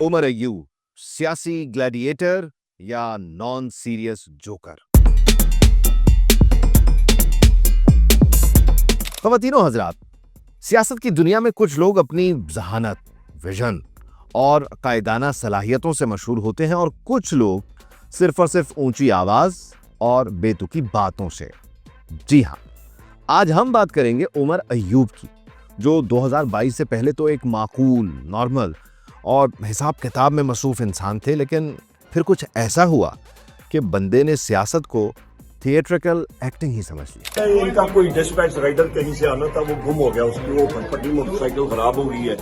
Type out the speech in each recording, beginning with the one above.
उमर अय्यूब सियासी ग्लैडिएटर या non serious joker. ख़वातीनो हज़रात, सियासत की दुनिया में कुछ लोग अपनी ज़हानत, विजन और कायदाना सलाहियतों से मशहूर होते हैं और कुछ लोग सिर्फ और सिर्फ ऊंची आवाज और बेतुकी बातों से। जी हाँ, आज हम बात करेंगे उमर अय्यूब की, जो 2022 से पहले तो एक माकूल, नॉर्मल और हिसाब किताब में मसरूफ इंसान थे, लेकिन फिर कुछ ऐसा हुआ कि बंदे ने सियासत को थिएट्रिकल एक्टिंग ही समझ ली। इनका कोई डिस्पैच राइडर कहीं से आना था, वो गुम हो गया, उसकी वो फटफटी मोटरसाइकिल खराब हो गई है,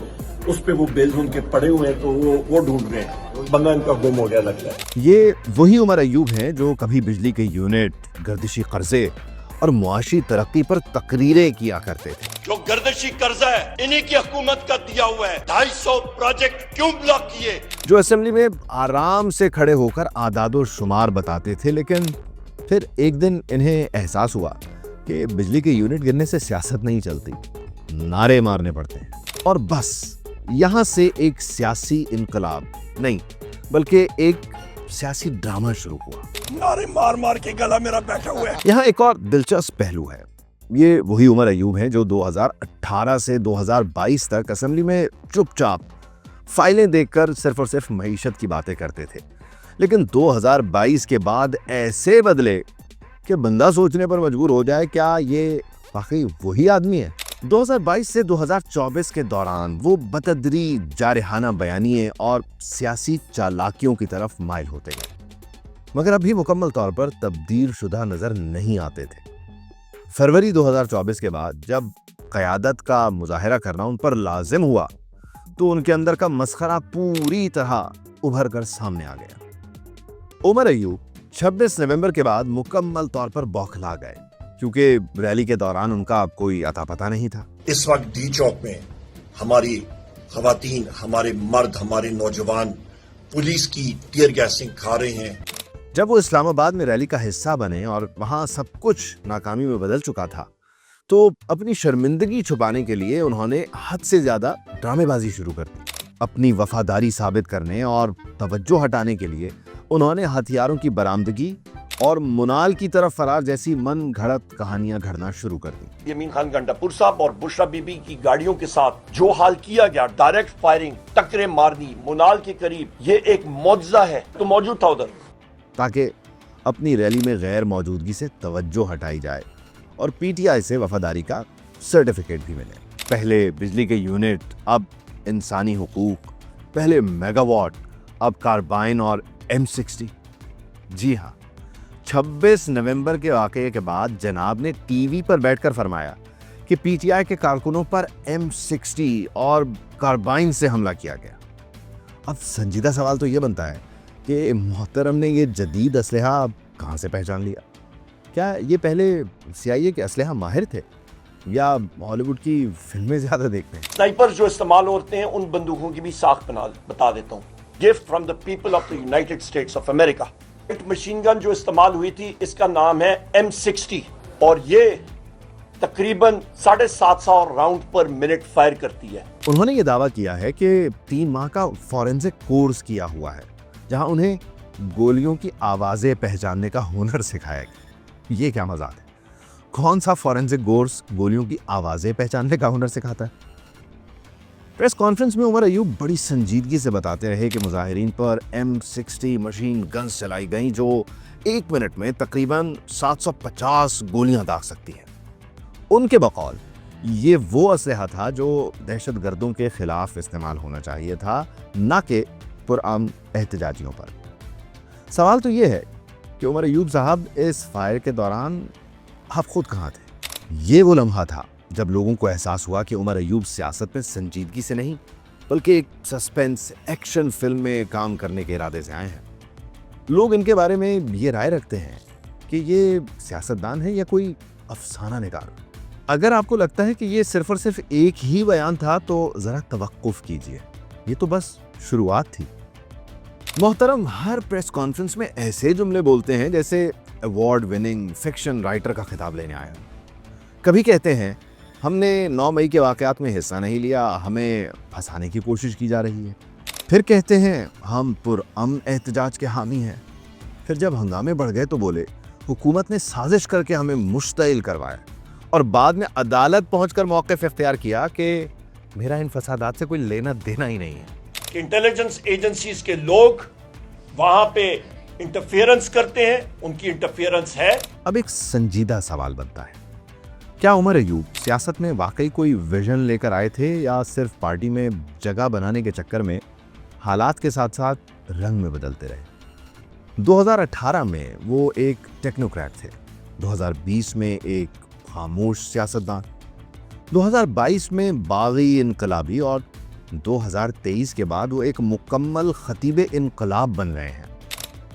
उस पे वो बेल्स उनके पड़े हुए हैं, तो वो ढूंढ रहे हैं, बंदा इनका गुम हो गया लगता है। ये वही उमर अय्यूब हैं जो कभी बिजली के यूनिट, गर्दिशी कर्जे और मुआशी तरक्की पर तकरीरें किया करते थे। जो गर्दिशी कर्जा है इन्हीं की हुकूमत का दिया हुआ है, 250 प्रोजेक्ट क्यों ब्लॉक किए। जो असेंबली में आराम से खड़े होकर आदादो शुमार बताते थे, लेकिन फिर एक दिन इन्हें एहसास हुआ कि बिजली के यूनिट गिरने से सियासत नहीं चलती, नारे मारने पड़ते हैं। और बस यहां से एक सियासी इनकलाब नहीं, बल्कि एक सियासी ड्रामा शुरू हुआ। नारे मार मार के गला मेरा बैठा हुआ है। यहाँ एक और दिलचस्प पहलू है। ये वही उमर अय्यूब हैं जो 2018 से 2022 तक असेंबली में चुपचाप फाइलें देखकर सिर्फ और सिर्फ मईशत की बातें करते थे, लेकिन 2022 के बाद ऐसे बदले कि बंदा सोचने पर मजबूर हो जाए, क्या ये वाकई वही आदमी है। 2022 से 2024 के दौरान वो बतदरीज जारहाना बयानिए और सियासी चालाकियों की तरफ माइल होते गए, मगर अभी मुकम्मल तौर पर तब्दील शुदा नजर नहीं आते थे। फरवरी 2024 के बाद जब क़यादत का मुजाहिरा करना उन पर लाजिम हुआ, तो उनके अंदर का मस्खरा पूरी तरह उभर कर सामने आ गया। उमर अय्यूब 26 नवंबर के बाद मुकम्मल तौर पर बौखला गए, क्योंकि रैली के दौरान उनका अब कोई अता पता नहीं था। इस वक्त डी चौक में हमारी खवातीन, हमारे मर्द, हमारे नौजवान पुलिस की टीयर गैसिंग खा रहे हैं। जब वो इस्लामाबाद में रैली का हिस्सा बने और वहां सब कुछ नाकामी में बदल चुका था, तो अपनी शर्मिंदगी छुपाने के लिए उन्होंने हद से ज्यादा ड्रामेबाजी शुरू कर दी। अपनी वफादारी साबित करने और तवज्जो हटाने के लिए उन्होंने हथियारों की बरामदगी और मुनाल की तरफ फरार जैसी मन घड़त कहानियां घड़ना शुरू कर दी। यमीन खान गंडापुर साहब और बुशरा बीबी की गाड़ियों के साथ जो हाल किया गया, डायरेक्ट फायरिंग, टक्करें मारनी मुनाल के करीब, ये एक मौजज़ा है। तो मौजूद था उधर, ताकि अपनी रैली में गैर मौजूदगी से तवज्जो हटाई जाए और पीटीआई से वफादारी का सर्टिफिकेट भी मिले। पहले बिजली के यूनिट, अब इंसानी हुकूक, पहले मेगावाट, अब कार्बाइन और M60। जी हाँ, 26 नवंबर के वाकये के बाद जनाब ने टीवी पर बैठकर फरमाया कि पीटीआई के कारकुनों पर M60 और कार्बाइन से हमला किया गया। अब संजीदा सवाल तो ये बनता है कि मोहतरम ने ये जदीद असलहा कहाँ से पहचान लिया? क्या ये पहले CIA के असलहा माहिर थे या हॉलीवुड की फिल्में ज्यादा देखते हैं? स्नाइपर जो इस्तेमाल होते हैं, उन बंदूकों की भी साख बता देता हूँ। Gift from the people of the United states of America. एक मशीन गन जो इस्तेमाल हुई थी, इसका नाम है M60 और ये तकरीबन 750 राउंड पर मिनट फायर करती है। उन्होंने ये दावा किया है कि 3 माह का फॉरेंसिक कोर्स किया हुआ है, जहां उन्हें गोलियों की आवाजें पहचानने का हुनर सिखाया गया। ये क्या मजाक है? कौन सा फॉरेंसिक कोर्स गोलियों की आवाजें पहचानने का हुनर सिखाता है? प्रेस कॉन्फ्रेंस में उमर अय्यूब बड़ी संजीदगी से बताते रहे कि मुजाहिरीन पर M60 मशीन गन्स चलाई गई जो 1 मिनट में तकरीबन 750 गोलियां दाग सकती हैं। उनके बकौल ये वो असलहा था जो दहशतगर्दों के खिलाफ इस्तेमाल होना चाहिए था, ना कि पुरअमन एहतजाजियों पर। सवाल तो ये है कि उमर अय्यूब साहब इस फायर के दौरान आप खुद कहाँ थे? ये वो लम्हा था जब लोगों को एहसास हुआ कि उमर अय्यूब सियासत में संजीदगी से नहीं, बल्कि एक सस्पेंस एक्शन फिल्म में काम करने के इरादे से आए हैं। लोग इनके बारे में ये राय रखते हैं कि ये सियासतदान है या कोई अफसाना निगार। अगर आपको लगता है कि ये सिर्फ और सिर्फ एक ही बयान था, तो जरा तवक्कुफ कीजिए, ये तो बस शुरुआत थी। मोहतरम हर प्रेस कॉन्फ्रेंस में ऐसे जुमले बोलते हैं जैसे अवार्ड विनिंग फिक्शन राइटर का खिताब लेने आया। कभी कहते हैं हमने 9 मई के वाकयात में हिस्सा नहीं लिया, हमें फंसाने की कोशिश की जा रही है। پھر کہتے ہیں ہم پرامن احتجاج کے حامی ہیں. پھر جب ہنگامے بڑھ گئے تو بولے حکومت نے سازش کر کے ہمیں مشتعل کروایا, اور بعد میں عدالت پہنچ کر موقف اختیار کیا کہ میرا ان فسادات سے کوئی لینا دینا ہی نہیں ہے. کہ انٹیلیجنس ایجنسیز کے لوگ وہاں پہ انٹرفیئرنس کرتے ہیں, ان کی انٹرفیئرنس ہے. اب ایک سنجیدہ سوال بنتا ہے, کیا عمر ایوب سیاست میں واقعی کوئی ویژن لے کر آئے تھے یا صرف پارٹی میں جگہ بنانے کے چکر میں حالات کے ساتھ ساتھ رنگ میں بدلتے رہے؟ 2018 میں وہ ایک ٹیکنوکریٹ تھے, 2020 میں ایک خاموش سیاستدان, 2022 میں باغی انقلابی, اور 2023 کے بعد وہ ایک مکمل خطیب انقلاب بن رہے ہیں.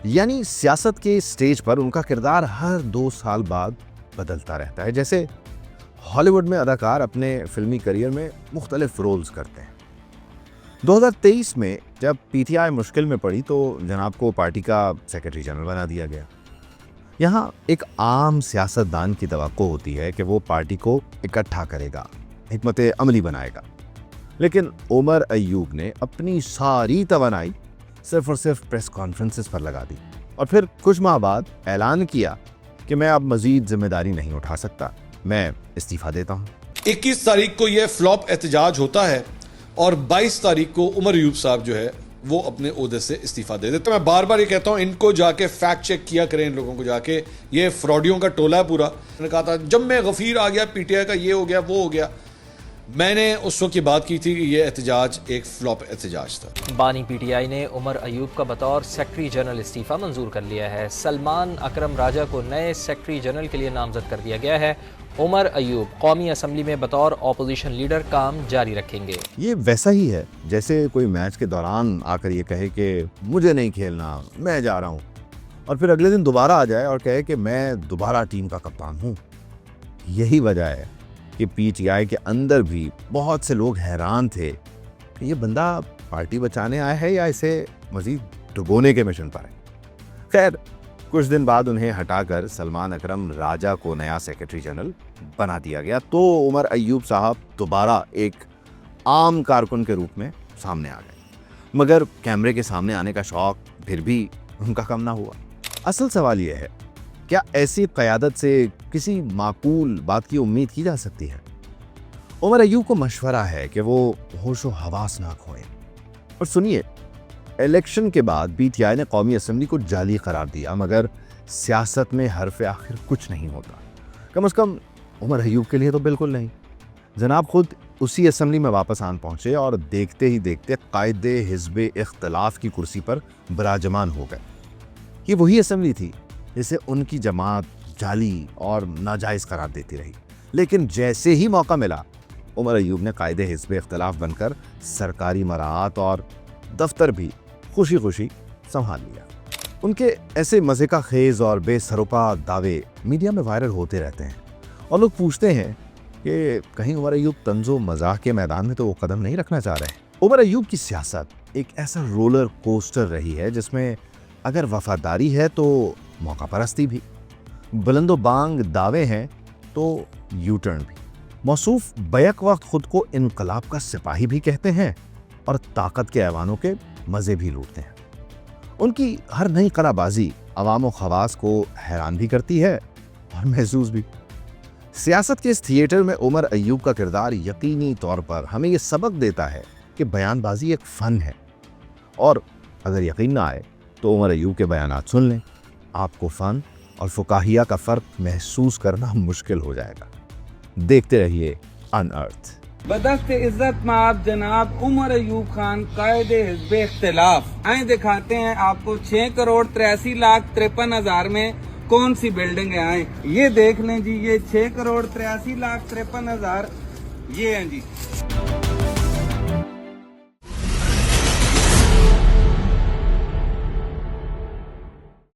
یعنی سیاست کے سٹیج پر ان کا کردار ہر 2 سال بعد بدلتا رہتا ہے, جیسے ہالی ووڈ میں اداکار اپنے فلمی کریئر میں مختلف رولز کرتے ہیں. 2023 میں جب پی ٹی آئی مشکل میں پڑی تو جناب کو پارٹی کا سیکرٹری جنرل بنا دیا گیا. یہاں ایک عام سیاستدان کی توقع ہوتی ہے کہ وہ پارٹی کو اکٹھا کرے گا, حکمت عملی بنائے گا, لیکن عمر ایوب نے اپنی ساری توانائی صرف اور صرف پریس کانفرنسز پر لگا دی, اور پھر کچھ ماہ بعد اعلان کیا کہ میں اب مزید ذمہ داری نہیں اٹھا سکتا, میں استعفیٰ دیتا ہوں. 21 تاریخ کو یہ فلاپ احتجاج ہوتا ہے اور 22 تاریخ کو عمر ایوب صاحب جو ہے وہ اپنے عہدے سے استعفیٰ دے دیتے. میں بار بار یہ کہتا ہوں ان کو جا کے فیکٹ چیک کیا کریں, ان لوگوں کو جا کے, یہ فراڈیوں کا ٹولہ ہے پورا. میں نے کہا تھا جب میں غفیر آ گیا پی ٹی آئی کا یہ ہو گیا وہ ہو گیا, میں نے اس وقت یہ بات کی تھی کہ یہ احتجاج ایک فلاپ احتجاج تھا. بانی پی ٹی آئی نے عمر ایوب کا بطور سیکرٹری جنرل استعفیٰ منظور کر لیا ہے. سلمان اکرم راجہ کو نئے سیکرٹری جنرل کے لیے نامزد کر دیا گیا ہے. عمر ایوب قومی اسمبلی میں بطور اپوزیشن لیڈر کام جاری رکھیں گے. یہ ویسا ہی ہے جیسے کوئی میچ کے دوران آ کر یہ کہے کہ مجھے نہیں کھیلنا, میں جا رہا ہوں, اور پھر اگلے دن دوبارہ آ جائے اور کہے کہ میں دوبارہ ٹیم کا کپتان ہوں. یہی وجہ ہے کہ پی ٹی آئی کے اندر بھی بہت سے لوگ حیران تھے کہ یہ بندہ پارٹی بچانے آیا ہے یا اسے مزید ڈبونے کے مشن پر ہے. خیر, کچھ دن بعد انہیں ہٹا کر سلمان اکرم راجہ کو نیا سیکرٹری جنرل بنا دیا گیا, تو عمر ایوب صاحب دوبارہ ایک عام کارکن کے روپ میں سامنے آ گئے. مگر کیمرے کے سامنے آنے کا شوق پھر بھی ان کا کم نہ ہوا. اصل سوال یہ ہے, کیا ایسی قیادت سے کسی معقول بات کی امید کی جا سکتی ہے؟ عمر ایوب کو مشورہ ہے کہ وہ ہوش و حواس نہ کھوئیں. اور سنیے, الیکشن کے بعد پی ٹی آئی نے قومی اسمبلی کو جعلی قرار دیا, مگر سیاست میں حرف آخر کچھ نہیں ہوتا. کم از کم عمر ایوب کے لیے تو بالکل نہیں. جناب خود اسی اسمبلی میں واپس آن پہنچے اور دیکھتے ہی دیکھتے قائد حزب اختلاف کی کرسی پر براجمان ہو گئے. یہ وہی اسمبلی تھی جسے ان کی جماعت جعلی اور ناجائز قرار دیتی رہی, لیکن جیسے ہی موقع ملا عمر ایوب نے قائد حزب اختلاف بن کر سرکاری مراعات اور دفتر بھی خوشی خوشی سنبھال لیا. ان کے ایسے مزے کا خیز اور بے سروپا دعوے میڈیا میں وائرل ہوتے رہتے ہیں, اور لوگ پوچھتے ہیں کہ کہیں عمر ایوب طنز و مزاح کے میدان میں تو وہ قدم نہیں رکھنا چاہ رہے ہیں. عمر ایوب کی سیاست ایک ایسا رولر کوسٹر رہی ہے جس میں اگر وفاداری ہے تو موقع پرستی بھی, بلند و بانگ دعوے ہیں تو یو ٹرن بھی. موصوف بیک وقت خود کو انقلاب کا سپاہی بھی کہتے ہیں اور طاقت کے ایوانوں کے مزے بھی لوٹتے ہیں. ان کی ہر نئی قلعہ بازی عوام و خواص کو حیران بھی کرتی ہے اور محسوس بھی. سیاست کے اس تھیٹر میں عمر ایوب کا کردار یقینی طور پر ہمیں یہ سبق دیتا ہے کہ بیان بازی ایک فن ہے, اور اگر یقین نہ آئے تو عمر ایوب کے بیانات سن لیں, آپ کو فن اور فکاہیہ کا فرق محسوس کرنا مشکل ہو جائے گا. دیکھتے رہیے ان ارتھ. بدست عزت مآب جناب عمر ایوب خان قائد حزب اختلاف. آئیں دکھاتے ہیں آپ کو 6,83,53,000 میں کون سی بلڈنگ ہے. آئیں یہ دیکھ لیں جی, یہ 6,83,53,000 یہ ہیں جی.